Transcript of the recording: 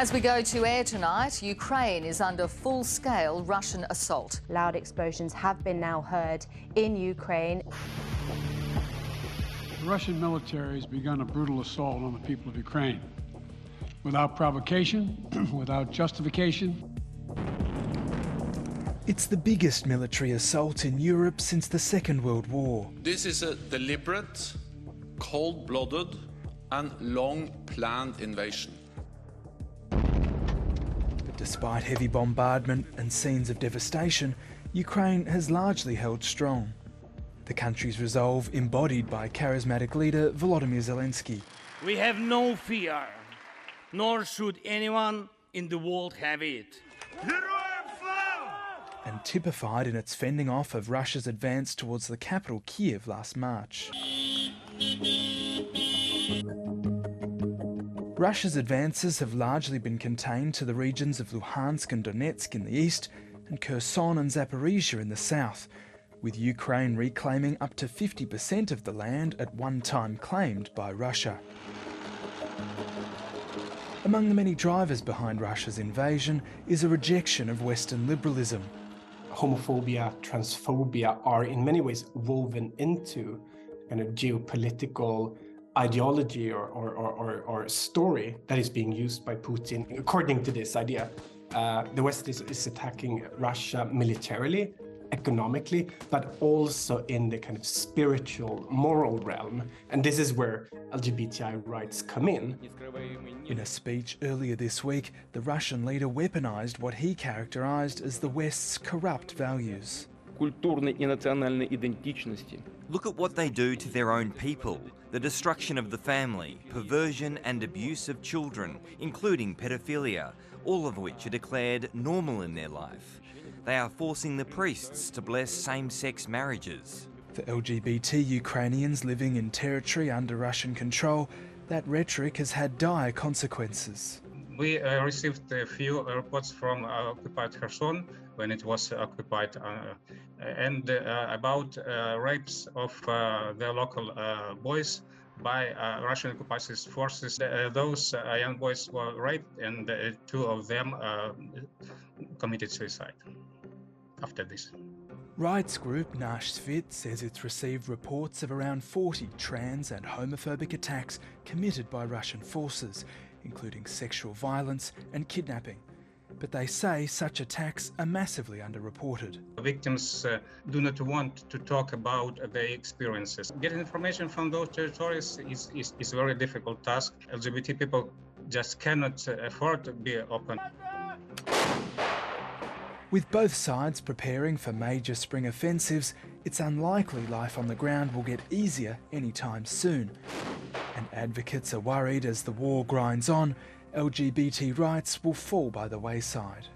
As we go to air tonight, Ukraine is under full-scale Russian assault. Loud explosions have been now heard in Ukraine. The Russian military has begun a brutal assault on the people of Ukraine. Without provocation, without justification. It's the biggest military assault in Europe since the Second World War. This is a deliberate, cold-blooded and long-planned invasion. But despite heavy bombardment and scenes of devastation, Ukraine has largely held strong. The country's resolve embodied by charismatic leader Volodymyr Zelensky. We have no fear, nor should anyone in the world have it. And typified in its fending off of Russia's advance towards the capital Kiev last March. Russia's advances have largely been contained to the regions of Luhansk and Donetsk in the east and Kherson and Zaporizhia in the south, with Ukraine reclaiming up to 50% of the land at one time claimed by Russia. Among the many drivers behind Russia's invasion is a rejection of Western liberalism. Homophobia, transphobia are in many ways woven into kind of geopolitical ideology or story that is being used by Putin. According to this idea, the West is attacking Russia militarily, economically, but also in the kind of spiritual, moral realm. And this is where LGBTI rights come in. In a speech earlier this week, the Russian leader weaponized what he characterized as the West's corrupt values. Look at what they do to their own people. The destruction of the family, perversion and abuse of children, including pedophilia, all of which are declared normal in their life. They are forcing the priests to bless same-sex marriages. For LGBT Ukrainians living in territory under Russian control, that rhetoric has had dire consequences. We received a few reports from occupied Kherson when it was occupied, and about rapes of the local boys by Russian occupied forces. Those young boys were raped, and two of them committed suicide after this. Rights group Nash Svit says it's received reports of around 40 trans and homophobic attacks committed by Russian forces, including sexual violence and kidnapping. But they say such attacks are massively underreported. Victims do not want to talk about their experiences. Getting information from those territories is a very difficult task. LGBT people just cannot afford to be open. With both sides preparing for major spring offensives, it's unlikely life on the ground will get easier anytime soon. And advocates are worried as the war grinds on, LGBT rights will fall by the wayside.